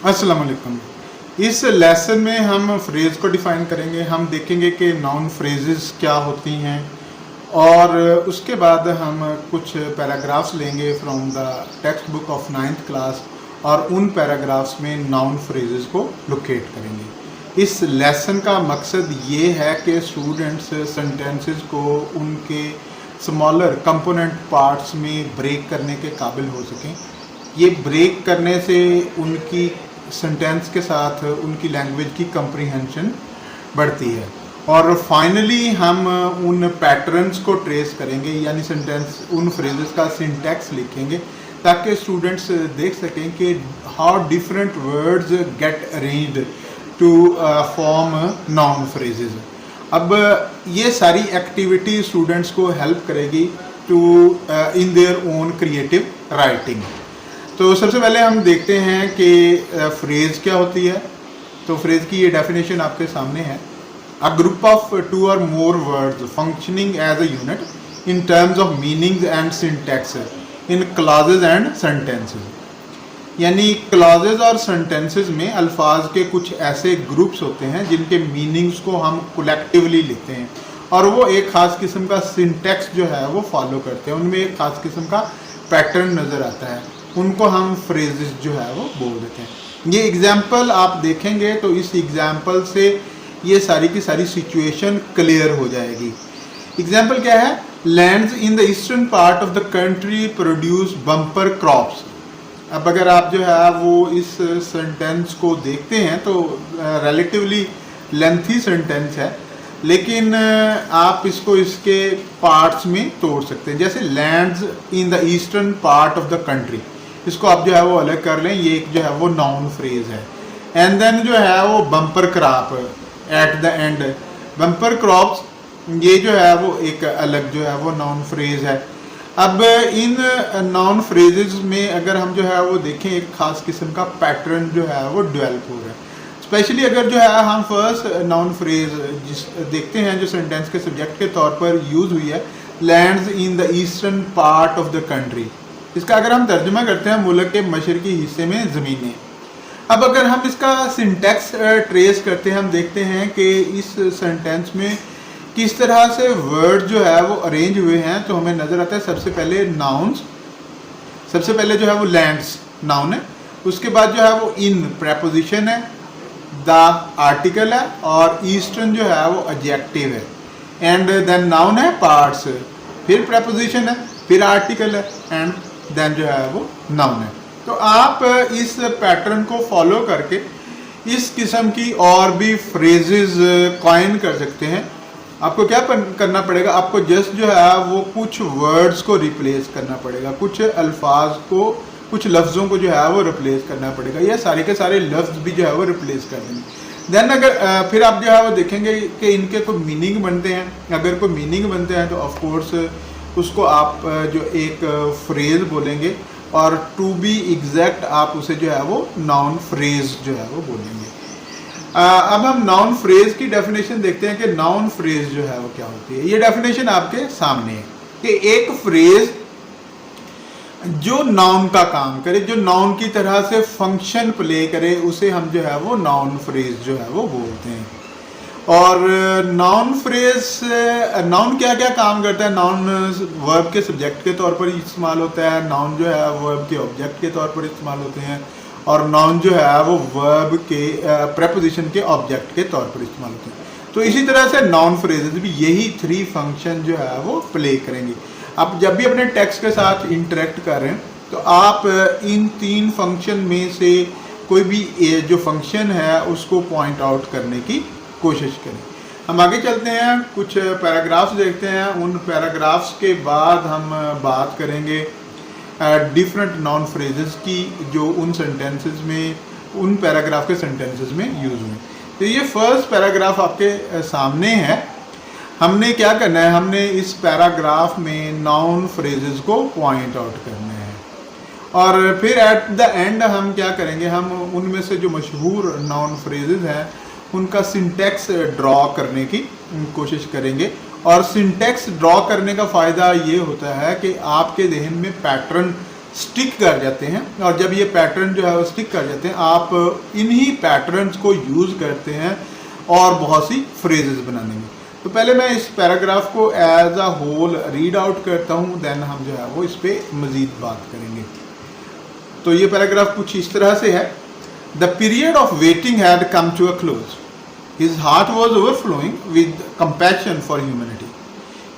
अस्सलाम वालेकुम। इस लेसन में हम फ्रेज़ को डिफ़ाइन करेंगे। हम देखेंगे कि नाउन फ्रेजेस क्या होती हैं और उसके बाद हम कुछ पैराग्राफ्स लेंगे from the text book of 9th class और उन पैराग्राफ्स में नाउन फ्रेजेस को लोकेट करेंगे। इस लेसन का मकसद ये है कि स्टूडेंट्स सेंटेंसेस को उनके स्मॉलर कंपोनेंट पार्ट्स में ब्रेक करने के काबिल हो सकें। ये ब्रेक करने से उनकी सेंटेंस के साथ उनकी लैंग्वेज की कंप्रीहेंशन बढ़ती है और फाइनली हम उन पैटर्न्स को ट्रेस करेंगे, यानी सेंटेंस उन फ्रेजेस का सिंटैक्स लिखेंगे ताकि स्टूडेंट्स देख सकें कि how different words get arranged to form noun phrases. अब ये सारी एक्टिविटी स्टूडेंट्स को हेल्प करेगी to in their own creative writing. तो सबसे पहले हम देखते हैं कि फ्रेज़ क्या होती है। तो फ्रेज़ की ये डेफिनेशन आपके सामने है। A group of 2 or more words functioning as a unit in terms of meanings and syntax in clauses and sentences. यानी क्लॉजेज और सेंटेंसेस में अल्फाज के कुछ ऐसे ग्रुप्स होते हैं जिनके मीनिंग्स को हम कलेक्टिवली लिखते हैं और वो एक ख़ास किस्म का सिंटैक्स जो है वो फॉलो करते हैं। उनमें एक ख़ास किस्म का पैटर्न नज़र आता है, उनको हम फ्रेजेस जो है वो बोल देते हैं। ये एग्जाम्पल आप देखेंगे तो इस एग्जाम्पल से ये सारी की सारी सिचुएशन क्लियर हो जाएगी। एग्जाम्पल क्या है? Lands in the eastern part of the country produce bumper crops. अब अगर आप जो है वो इस सेंटेंस को देखते हैं तो रिलेटिवली लेंथी सेंटेंस है, लेकिन आप इसको इसके पार्ट्स में तोड़ सकते हैं। जैसे lands in the eastern part of the country, इसको आप जो है वो अलग कर लें, ये एक जो है वो नाउन फ्रेज है। एंड देन जो है वो bumper crop at the end, bumper crops ये जो है वो एक अलग जो है वो नाउन फ्रेज है। अब इन नाउन फ्रेजेस में अगर हम जो है वो देखें एक ख़ास किस्म का पैटर्न जो है वो डेवलप हो रहा है। स्पेशली अगर जो है हम फर्स्ट नाउन फ्रेज जिस देखते हैं जो सेंटेंस के सब्जेक्ट के तौर पर यूज़ हुई है, lands in the eastern part of the country, इसका अगर हम तर्जुमा करते हैं मुल्क के मशरकी हिस्से में ज़मीनें। अब अगर हम इसका सिंटैक्स ट्रेस करते हैं, हम देखते हैं कि इस सेंटेंस में किस तरह से वर्ड जो है वो अरेंज हुए हैं। तो हमें नज़र आता है सबसे पहले नाउन्स, सबसे पहले जो है वो लैंड्स नाउन है, उसके बाद जो है वो इन प्रेपोजिशन है, द आर्टिकल है और ईस्टर्न जो है वो एडजेक्टिव है, एंड देन नाउन है पार्ट्स, फिर प्रेपोजिशन है, फिर आर्टिकल है एंड देन जो है वो नाउन है। तो आप इस पैटर्न को फॉलो करके इस किस्म की और भी फ्रेजेस कॉइन कर सकते हैं। आपको क्या करना पड़ेगा? आपको जस्ट जो है वो कुछ वर्ड्स को रिप्लेस करना पड़ेगा, कुछ अल्फाज को, कुछ लफ्ज़ों को जो है वो रिप्लेस करना पड़ेगा। ये सारे के सारे लफ्ज़ भी जो है वो रिप्लेस कर देंगे। देन अगर फिर आप जो है वो देखेंगे कि इनके कोई मीनिंग बनते हैं। अगर कोई मीनिंग बनते हैं तो ऑफकोर्स उसको आप जो एक फ्रेज़ बोलेंगे और टू बी एग्जैक्ट आप उसे जो है वो नाउन फ्रेज़ जो है वो बोलेंगे। अब हम नाउन फ्रेज़ की डेफिनेशन देखते हैं कि नाउन फ्रेज़ जो है वो क्या होती है। ये डेफिनेशन आपके सामने है कि एक फ्रेज़ जो नाउन का काम करे, जो नाउन की तरह से फंक्शन प्ले करे, उसे हम जो है वो नाउन फ्रेज़ जो है वो बोलते हैं। और नाउन फ्रेज, नाउन क्या क्या काम करता है? नाउन वर्ब के सब्जेक्ट के तौर पर इस्तेमाल होता है, नाउन जो है वर्ब के ऑब्जेक्ट के तौर पर इस्तेमाल होते हैं और नाउन जो है वो वर्ब के प्रेपोजिशन के ऑब्जेक्ट के तौर पर इस्तेमाल होते हैं। तो इसी तरह से नाउन फ्रेजेस भी यही 3 फंक्शन जो है वो प्ले करेंगे। आप जब भी अपने टेक्स्ट के साथ इंटरेक्ट कर रहे हैं तो आप इन 3 फंक्शन में से कोई भी जो फंक्शन है उसको पॉइंट आउट करने की कोशिश करें। हम आगे चलते हैं, कुछ पैराग्राफ्स देखते हैं। उन पैराग्राफ्स के बाद हम बात करेंगे डिफरेंट नाउन फ्रेजेस की जो उन सेंटेंसेस में, उन पैराग्राफ के सेंटेंसेस में यूज़ हुए। तो ये फर्स्ट पैराग्राफ आपके सामने है। हमने क्या करना है? हमने इस पैराग्राफ में नाउन फ्रेजेस को पॉइंट आउट करना है और फिर एट द एंड हम क्या करेंगे? हम उनमें से जो मशहूर नाउन फ्रेजेस हैं उनका सिंटैक्स ड्रॉ करने की कोशिश करेंगे। और सिंटैक्स ड्रॉ करने का फ़ायदा ये होता है कि आपके जहन में पैटर्न स्टिक कर जाते हैं, और जब ये पैटर्न जो है वो स्टिक कर जाते हैं, आप इन्हीं पैटर्न्स को यूज़ करते हैं और बहुत सी फ्रेजेस बनाने में। तो पहले मैं इस पैराग्राफ को as a whole read out करता हूँ, देन हम जो है वो इस पर मज़ीद बात करेंगे। तो ये पैराग्राफ कुछ इस तरह से है। The period of waiting had come to a close, his heart was overflowing with compassion for humanity,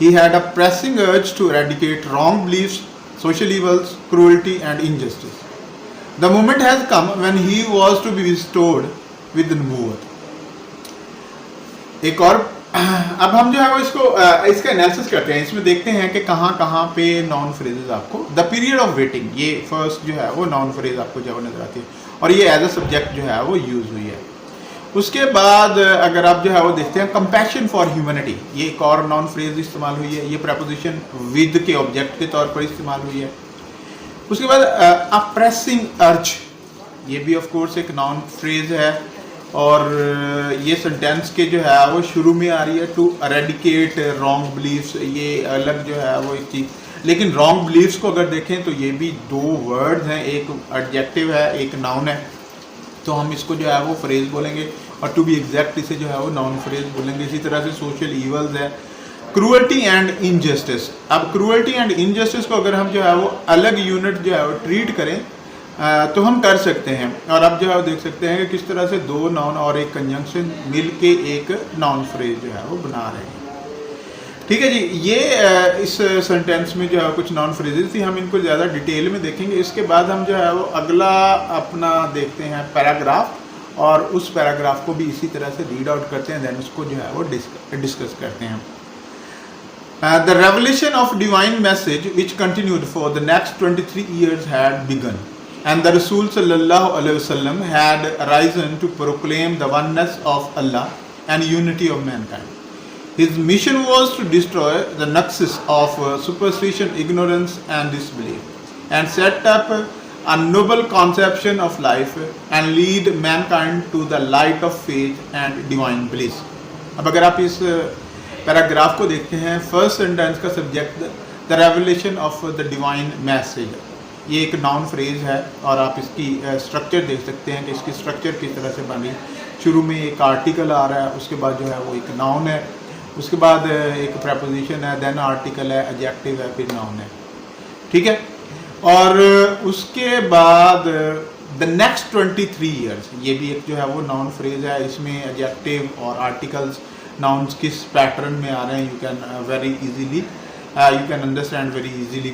he had a pressing urge to eradicate wrong beliefs, social evils, cruelty and injustice. The moment has come when he was to be bestowed with the nubuwwat. एक और अब हम जो है वो इसका analysis करते हैं। इसमें देखते हैं कि कहाँ पे नॉन फ्रेजेस आपको, द पीरियड ऑफ वेटिंग, ये फर्स्ट जो है वो नॉन फ्रेज आपको जो नजर आती है, और ये एज अ सब्जेक्ट जो है वो यूज हुई है। उसके बाद अगर आप जो है वो देखते हैं कंपैशन फॉर ह्यूमैनिटी, ये एक और नॉन फ्रेज इस्तेमाल हुई है, ये प्रपोजिशन विद के ऑब्जेक्ट के तौर पर इस्तेमाल हुई है। उसके बाद अ प्रेसिंग अर्ज, ये भी ऑफ कोर्स एक नॉन फ्रेज है, और ये सेंटेंस के जो है वो शुरू में आ रही है, टू एरेडिकेट रॉन्ग बिलीफ्स, ये अलग जो है वो एक चीज़। लेकिन रॉन्ग बिलीफ्स को अगर देखें तो ये भी दो वर्ड्स हैं, एक एडजेक्टिव है, एक नाउन है, तो हम इसको जो है वो फ्रेज बोलेंगे, और टू बी एग्जैक्ट इसे जो है वो नॉन फ्रेज बोलेंगे। इसी तरह से सोशल ईवल्स है, क्रूअल्टी एंड इनजस्टिस। अब क्रूअल्टी एंड इनजस्टिस को अगर हम जो है वो अलग यूनिट जो है वो ट्रीट करें तो हम कर सकते हैं, और अब जो है वो देख सकते हैं कि किस तरह से दो नाउन और एक कंजंक्शन मिल के एक नॉन फ्रेज जो है वो बना रहे हैं। ठीक है जी, ये इस सेंटेंस में जो है कुछ नॉन फ्रेजेस थी, हम इनको ज़्यादा डिटेल में देखेंगे। इसके बाद हम जो है वो अगला अपना देखते हैं पैराग्राफ, और उस पैराग्राफ को भी इसी तरह से रीड आउट करते हैं, देन उसको जो है वो डिस्कस करते हैं। The revelation of divine message which continued for the next 23 years had begun, and the Rasul sallallahu alaihi wasallam had arisen to proclaim the oneness of Allah and unity of mankind. His mission was to destroy the nexus of superstition, ignorance and disbelief, and set up a noble conception of life and lead mankind to the light of faith and divine bliss. अब अगर आप इस paragraph को देखते हैं, first sentence का subject the revelation of the divine message, ये एक नाउन फ्रेज है, और आप इसकी स्ट्रक्चर देख सकते हैं कि इसकी स्ट्रक्चर किस तरह से बनी। शुरू में एक आर्टिकल आ रहा है, उसके बाद जो है वो एक नाउन है, उसके बाद एक प्रपोजिशन है, देन आर्टिकल है, एडजेक्टिव है, फिर नाउन है। ठीक है, और उसके बाद द नेक्स्ट 23 ईयर्स, ये भी एक जो है वो नाउन फ्रेज है। इसमें एडजेक्टिव और आर्टिकल्स, नाउन्स किस पैटर्न में आ रहे हैं, you can very easily you can understand very easily.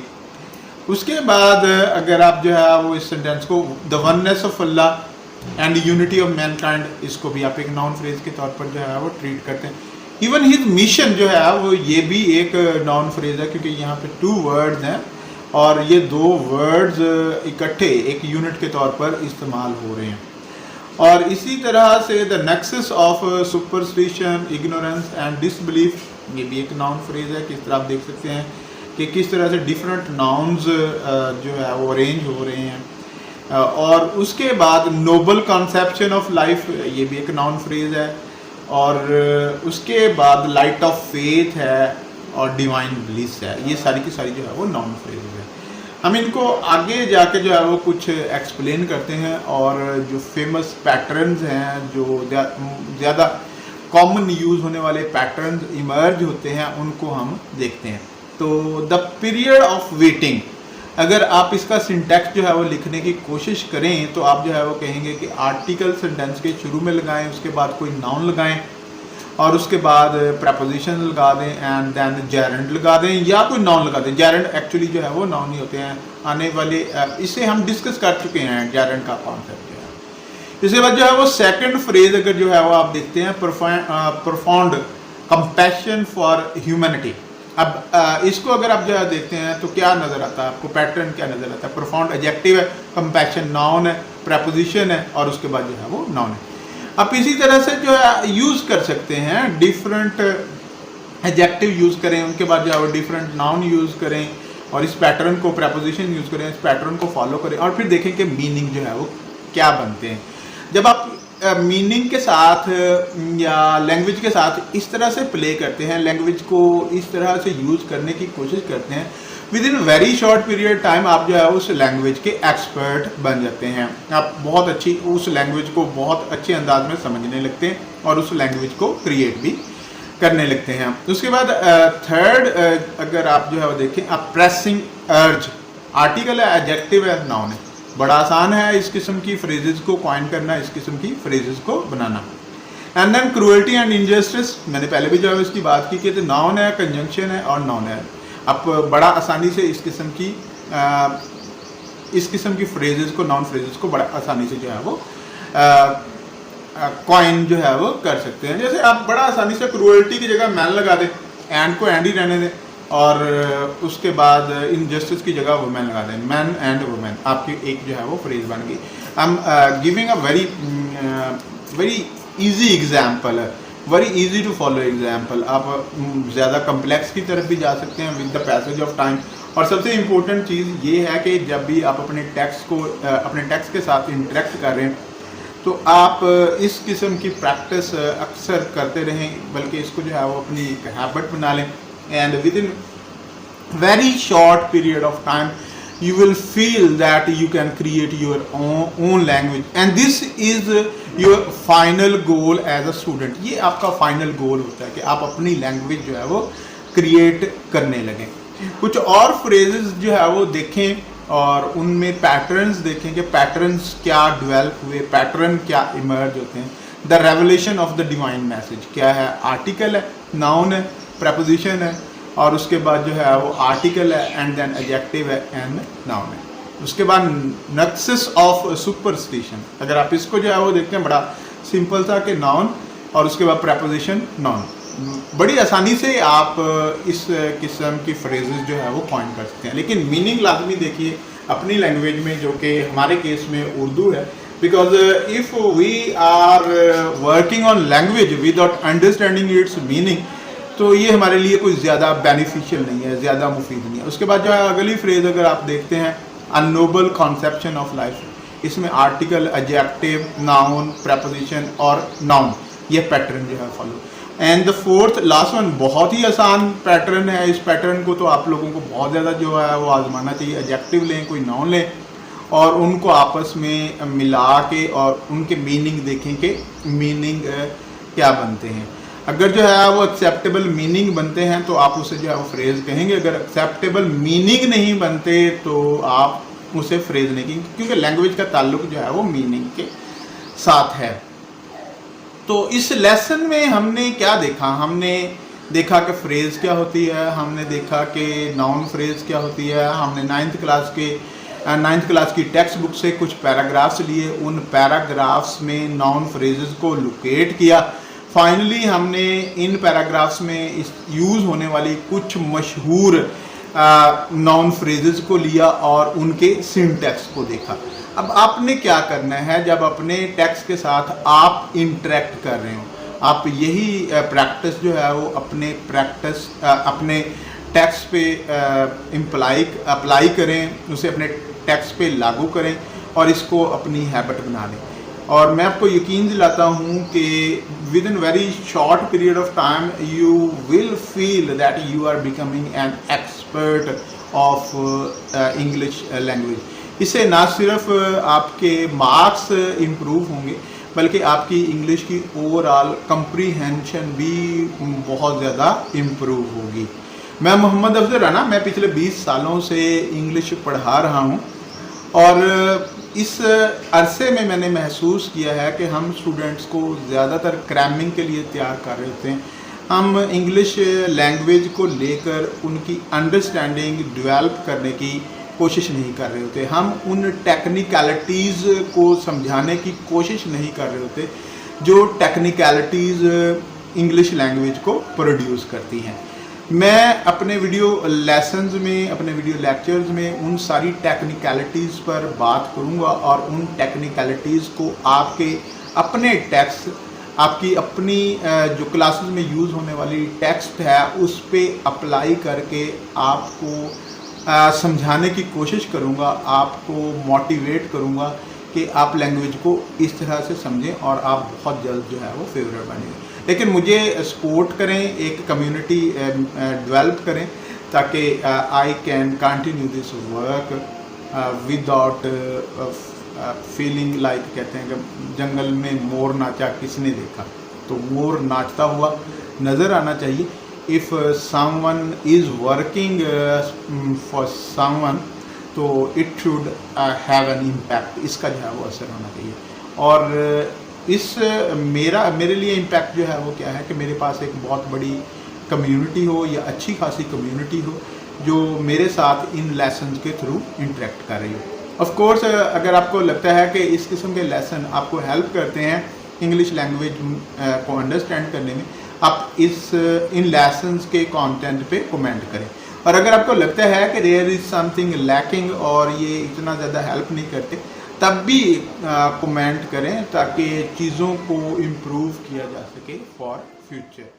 उसके बाद अगर आप जो है वो इस सेंटेंस को the oneness of Allah and unity of Mankind, इसको भी आप एक नाउन फ्रेज के तौर पर जो है वो ट्रीट करते हैं। इवन हिज मिशन जो है वो ये भी एक नाउन फ्रेज है, क्योंकि यहाँ पे टू वर्ड्स हैं और ये दो वर्ड्स इकट्ठे एक यूनिट के तौर पर इस्तेमाल हो रहे हैं। और इसी तरह से the nexus of superstition, ignorance and disbelief, ये भी एक नाउन फ्रेज है। किस तरह आप देख सकते हैं कि किस तरह से डिफरेंट नाउन्स जो है वो अरेंज हो रहे हैं। और उसके बाद नोबल कॉन्सेप्शन ऑफ लाइफ, ये भी एक नाउन फ्रेज है। और उसके बाद लाइट ऑफ फेथ है और डिवाइन ब्लिस है। ये सारी की सारी जो है वो नाउन फ्रेज है। हम इनको आगे जाके जो है वो कुछ एक्सप्लेन करते हैं और जो फेमस पैटर्न्स हैं, जो ज़्यादा कॉमन यूज़ होने वाले पैटर्न्स इमर्ज होते हैं, उनको हम देखते हैं। तो द पीरियड ऑफ वेटिंग, अगर आप इसका सिंटैक्स जो है वो लिखने की कोशिश करें तो आप जो है वो कहेंगे कि आर्टिकल सेंटेंस के शुरू में लगाएं, उसके बाद कोई नाउन लगाएं और उसके बाद प्रपोजिशन लगा दें एंड देन जेरेंड लगा दें या कोई नाउन लगा दें। जेरेंड एक्चुअली जो है वो नाउन ही होते हैं। आने वाले इसे हम डिस्कस कर चुके हैं जेरेंड का कॉन्सेप्ट जो है। इसके बाद जो है वो सेकंड फ्रेज अगर जो है वो आप देखते हैं प्रोफाउंड कंपैशन फॉर ह्यूमैनिटी। अब इसको अगर आप जो है देखते हैं तो क्या नज़र आता है आपको, पैटर्न क्या नज़र आता है? प्रोफाउंड एडजेक्टिव है, कंपैशन नाउन है, प्रपोजिशन है और उसके बाद जो है वो नाउन है। आप इसी तरह से जो है यूज़ कर सकते हैं, डिफरेंट एडजेक्टिव यूज़ करें, उनके बाद जो है वो डिफरेंट नाउन यूज़ करें और इस पैटर्न को प्रपोजिशन यूज़ करें, इस पैटर्न को फॉलो करें और फिर देखें कि मीनिंग जो है वो क्या बनते हैं। जब आप मीनिंग के साथ या लैंग्वेज के साथ इस तरह से प्ले करते हैं, लैंग्वेज को इस तरह से यूज़ करने की कोशिश करते हैं, with in very short period time आप जो है उस लैंग्वेज के एक्सपर्ट बन जाते हैं। आप बहुत अच्छी उस लैंग्वेज को बहुत अच्छे अंदाज में समझने लगते हैं और उस लैंग्वेज को क्रिएट भी करने लगते हैं। उसके बाद थर्ड अगर आप जो है वो देखें, आप प्रेसिंग अर्ज, आर्टिकल है, एडजेक्टिव है, नाउन है। बड़ा आसान है इस किस्म की फ्रेजेस को कॉइन करना, इस किस्म की फ्रेजेस को बनाना। And then cruelty and injustice, मैंने पहले भी जो है इसकी बात की कि तो नाउन है, कंजंक्शन है और नाउन है। आप बड़ा आसानी से इस किस्म की फ्रेजेस को, नाउन फ्रेजेस को बड़ा आसानी से जो है वो कॉइन जो है वो कर सकते हैं। जैसे आप बड़ा आसानी से क्रूअल्टी की जगह मैन लगा दें, एंड को एंड ही रहने दें, और उसके बाद इनजस्टिस की जगह वुमेन लगा दें, मैन एंड वुमेन, आपकी एक जो है वो फ्रेज बन गई। I am giving a very easy example है, very easy to follow example. आप ज़्यादा कम्प्लेक्स की तरफ भी जा सकते हैं with the passage of time. और सबसे इम्पोर्टेंट चीज़ ये है कि जब भी आप अपने टेक्स्ट के साथ इंटरेक्ट कर रहे हैं तो आप इस किस्म की प्रैक्टिस अक्सर करते रहें, बल्कि इसको जो है वो अपनी एक हैबिट बना लें। And with in very short period of time you will feel that you can create your own language, and this is your final goal as a student। ये आपका फाइनल गोल होता है कि आप अपनी लैंग्वेज जो है वो क्रिएट करने लगें। कुछ और फ्रेजेस जो है वो देखें और उनमें पैटर्न्स देखें कि पैटर्न्स क्या डेवलप हुए, पैटर्न क्या इमर्ज होते हैं। The revelation of the divine message क्या है, आर्टिकल है, नाउन है, प्रपोजिशन है, और उसके बाद जो है वो आर्टिकल है, एंड देन एडजेक्टिव है, एंड नाउन है। उसके बाद नक्सिस ऑफ सुपरस्टिशन, अगर आप इसको जो है वो देखते हैं बड़ा सिंपल था कि नाउन और उसके बाद प्रपोजिशन नाउन। बड़ी आसानी से आप इस किस्म की फ्रेजेस जो है वो कॉइन कर सकते हैं, लेकिन मीनिंग लाजमी देखिए अपनी लैंग्वेज में, जो कि हमारे केस में उर्दू है। Because if we are working on language without understanding its meaning, तो ये हमारे लिए कोई ज़्यादा बेनिफिशियल नहीं है, ज़्यादा मुफीद नहीं है। उसके बाद जो है अगली फ्रेज अगर आप देखते हैं, अ नोबल कॉन्सेप्शन ऑफ लाइफ, इसमें आर्टिकल, एडजेक्टिव, नाउन, प्रपोजिशन और नाउन, ये पैटर्न जो है follow. And the fourth last one बहुत ही आसान पैटर्न है, इस पैटर्न को तो आप लोगों को बहुत ज़्यादा जो है वो आजमाना चाहिए। एडजेक्टिव लें, कोई नाउन लें और उनको आपस में मिला के और उनके मीनिंग देखें कि मीनिंग क्या बनते हैं। अगर जो है वो एक्सेप्टेबल मीनिंग बनते हैं तो आप उसे जो है वो फ्रेज कहेंगे, अगर एक्सेप्टेबल मीनिंग नहीं बनते तो आप उसे फ्रेज नहीं कहेंगे, क्योंकि लैंग्वेज का ताल्लुक जो है वो मीनिंग के साथ है। तो इस लेसन में हमने क्या देखा, हमने देखा कि फ्रेज क्या होती है, हमने देखा कि नाउन फ्रेज क्या होती है, हमने नाइन्थ क्लास की टेक्स्ट बुक से कुछ पैराग्राफ्स लिए, उन पैराग्राफ्स में नाउन फ्रेजेस को लोकेट किया। फाइनली हमने इन पैराग्राफ्स में इस यूज़ होने वाली कुछ मशहूर नाउन फ्रेजेस को लिया और उनके सिंटैक्स को देखा। अब आपने क्या करना है, जब अपने टेक्स्ट के साथ आप इंटरेक्ट कर रहे हो, आप यही प्रैक्टिस जो है वो अपने टेक्स्ट पे अप्लाई करें, उसे अपने टेक्स्ट पे लागू करें और इसको अपनी हैबिट बना लें। और मैं आपको यकीन दिलाता हूँ कि within very short period of time you will feel that you are becoming an expert of English language. इससे ना सिर्फ आपके मार्क्स इम्प्रूव होंगे, बल्कि आपकी इंग्लिश की ओवरऑल कंप्रीहेंशन भी बहुत ज़्यादा इम्प्रूव होगी। मैं मोहम्मद अफजल राना, मैं पिछले 20 सालों से इंग्लिश पढ़ा रहा हूँ और इस अरसे में मैंने महसूस किया है कि हम स्टूडेंट्स को ज़्यादातर क्रैमिंग के लिए तैयार कर रहे होते हैं। हम इंग्लिश लैंग्वेज को लेकर उनकी अंडरस्टैंडिंग डेवलप करने की कोशिश नहीं कर रहे होते, हम उन टेक्निकलिटीज़ को समझाने की कोशिश नहीं कर रहे होते जो टेक्निकलिटीज़ इंग्लिश लैंग्वेज को प्रोड्यूस करती हैं। मैं अपने वीडियो लेसन्स में, अपने वीडियो लेक्चर्स में उन सारी टेक्निकलिटीज़ पर बात करूंगा और उन टेक्निकलिटीज़ को आपके अपने टेक्स्ट, आपकी अपनी जो क्लासेस में यूज़ होने वाली टेक्स्ट है उस पर अप्लाई करके आपको समझाने की कोशिश करूंगा, आपको मोटिवेट करूंगा कि आप लैंग्वेज को इस तरह से समझें और आप बहुत जल्द जो है वो फेवरेट बनेंगे। लेकिन मुझे सपोर्ट करें, एक कम्युनिटी डेवलप करें ताकि I can continue this work without feeling like, कहते हैं कि जंगल में मोर नाचा किसने देखा, तो मोर नाचता हुआ नज़र आना चाहिए। If someone is working for someone तो it should have an impact, इसका जो है वो असर होना चाहिए। और इस मेरे लिए इम्पैक्ट जो है वो क्या है कि मेरे पास एक बहुत बड़ी कम्युनिटी हो या अच्छी खासी कम्युनिटी हो जो मेरे साथ इन लेसन्स के थ्रू इंटरेक्ट कर रही हो। ऑफ कोर्स अगर आपको लगता है कि इस किस्म के लेसन आपको हेल्प करते हैं इंग्लिश लैंग्वेज को अंडरस्टैंड करने में, आप इन लेसन्स के कंटेंट पे कमेंट करें। और अगर आपको लगता है कि देयर इज़ समथिंग लैकिंग और ये इतना ज़्यादा हेल्प नहीं करते, तब भी कमेंट करें ताकि चीज़ों को इम्प्रूव किया जा सके फॉर फ्यूचर।